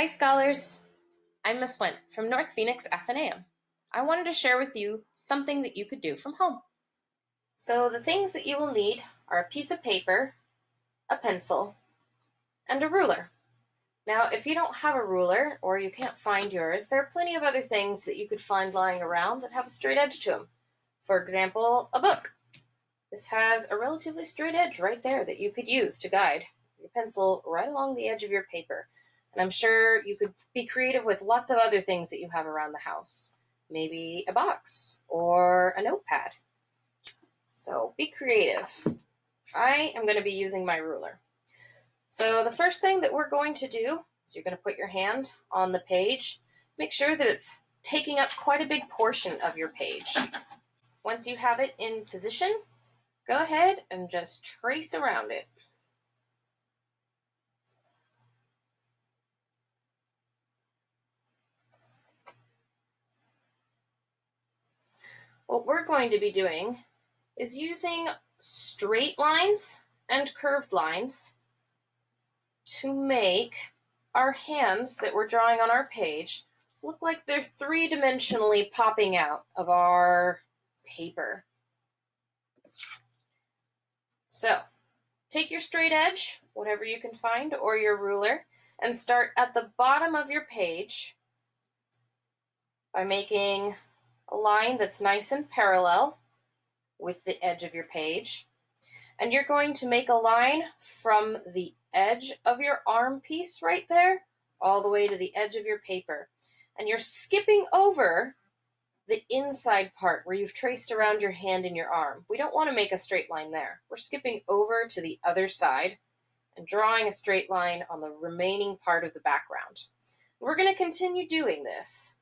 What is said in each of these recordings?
Hi scholars, I'm Ms Wendt from North Phoenix Athenaeum. I wanted to share with you something that you could do from home. So the things that you will need are a piece of paper, a pencil, and a ruler. Now if you don't have a ruler or you can't find yours, there are plenty of other things that you could find lying around that have a straight edge to them. For example, a book. This has a relatively straight edge right there that you could use to guide your pencil right along the edge of your paper. And I'm sure you could be creative with lots of other things that you have around the house. Maybe a box or a notepad. So be creative. I am going to be using my ruler. So the first thing that we're going to do is you're going to put your hand on the page. Make sure that it's taking up quite a big portion of your page. Once you have it in position, go ahead and just trace around it. What we're going to be doing is using straight lines and curved lines to make our hands that we're drawing on our page look like they're three-dimensionally popping out of our paper. So, take your straight edge, whatever you can find, or your ruler, and start at the bottom of your page by making a line that's nice and parallel with the edge of your page. And you're going to make a line from the edge of your arm piece right there all the way to the edge of your paper. And you're skipping over the inside part where you've traced around your hand and your arm. We don't want to make a straight line there. We're skipping over to the other side and drawing a straight line on the remaining part of the background. We're going to continue doing this.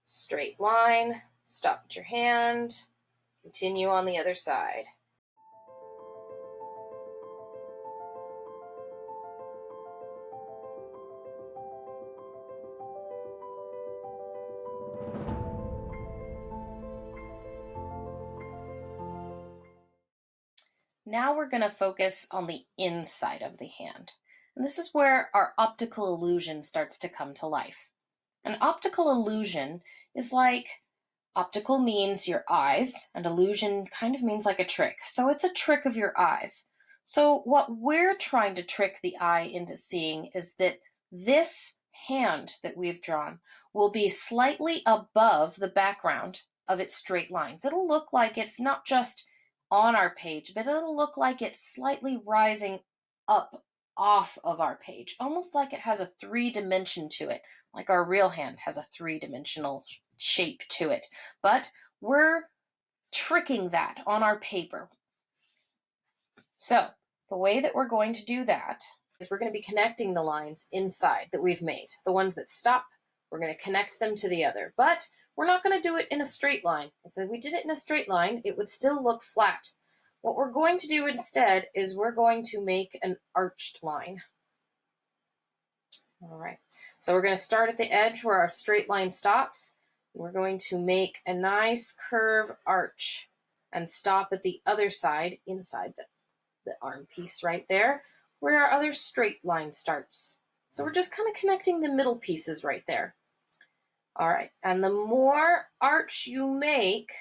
Straight line, stop at your hand, continue on the other side. Now we're going to focus on the inside of the hand. And this is where our optical illusion starts to come to life. An optical illusion is like, optical means your eyes, and illusion kind of means like a trick. So it's a trick of your eyes. So what we're trying to trick the eye into seeing is that this hand that we've drawn will be slightly above the background of its straight lines. It'll look like it's not just on our page, but it'll look like it's slightly rising up off of our page, almost like it has a three-dimension to it, like our real hand has a three-dimensional shape to it. But we're tricking that on our paper. So the way that we're going to do that is we're going to be connecting the lines inside that we've made. The ones that stop, we're going to connect them to the other. But we're not going to do it in a straight line. If we did it in a straight line, it would still look flat. What we're going to do instead is we're going to make an arched line. All right, so we're going to start at the edge where our straight line stops. We're going to make a nice curve arch and stop at the other side inside the arm piece right there where our other straight line starts. So we're just kind of connecting the middle pieces right there. All right, and the more arch you make,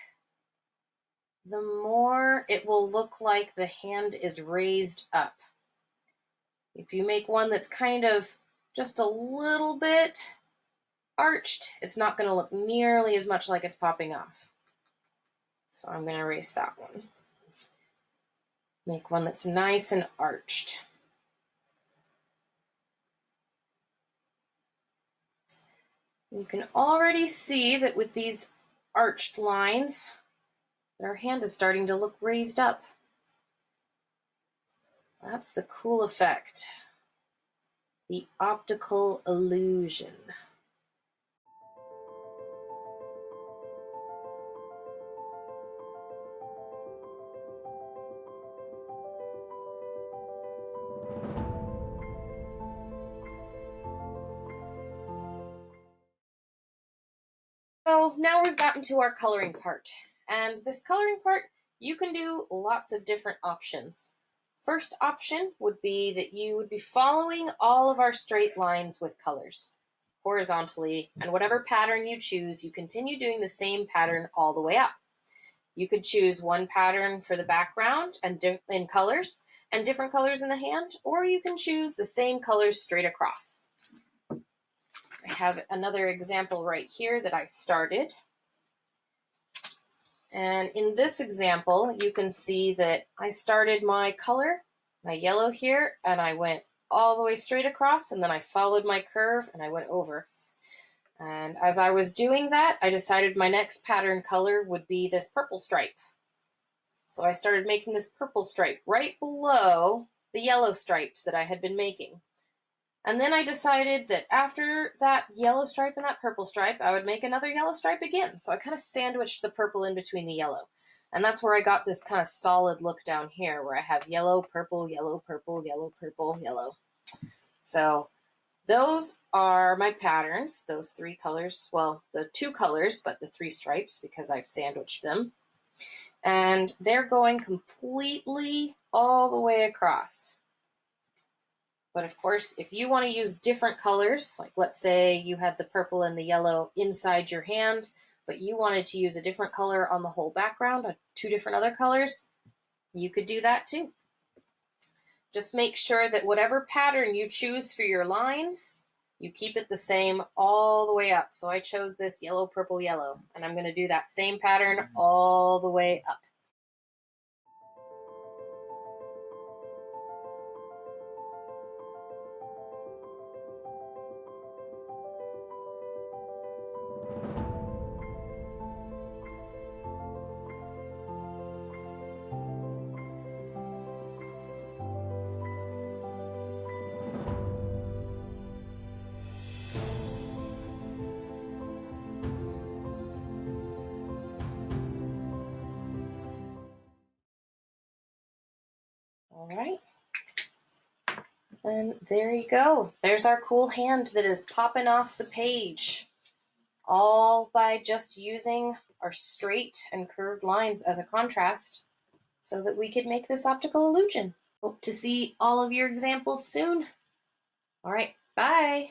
the more it will look like the hand is raised up. If you make one that's kind of just a little bit arched, it's not going to look nearly as much like it's popping off. So I'm going to erase that one. Make one that's nice and arched. You can already see that with these arched lines, our hand is starting to look raised up. That's the cool effect. The optical illusion. So now we've gotten to our coloring part. And this coloring part, you can do lots of different options. First option would be that you would be following all of our straight lines with colors. horizontally, and whatever pattern you choose, you continue doing the same pattern all the way up. You could choose one pattern for the background and in colors and different colors in the hand, or you can choose the same colors straight across. I have another example right here that I started. And in this example, you can see that I started my color, my yellow here, and I went all the way straight across, and then I followed my curve and I went over. And as I was doing that, I decided my next pattern color would be this purple stripe. So I started making this purple stripe right below the yellow stripes that I had been making. And then I decided that after that yellow stripe and that purple stripe, I would make another yellow stripe again. So I kind of sandwiched the purple in between the yellow. And that's where I got this kind of solid look down here, where I have yellow, purple, yellow, purple, yellow, purple, yellow. So those are my patterns, those three colors. Well, the two colors, but the three stripes because I've sandwiched them. And they're going completely all the way across. But of course, if you want to use different colors, like let's say you had the purple and the yellow inside your hand, but you wanted to use a different color on the whole background, or two different other colors, you could do that too. Just make sure that whatever pattern you choose for your lines, you keep it the same all the way up. So I chose this yellow, purple, yellow, and I'm going to do that same pattern all the way up. All right. And there you go. There's our cool hand that is popping off the page, all by just using our straight and curved lines as a contrast so that we could make this optical illusion. Hope to see all of your examples soon. All right, bye.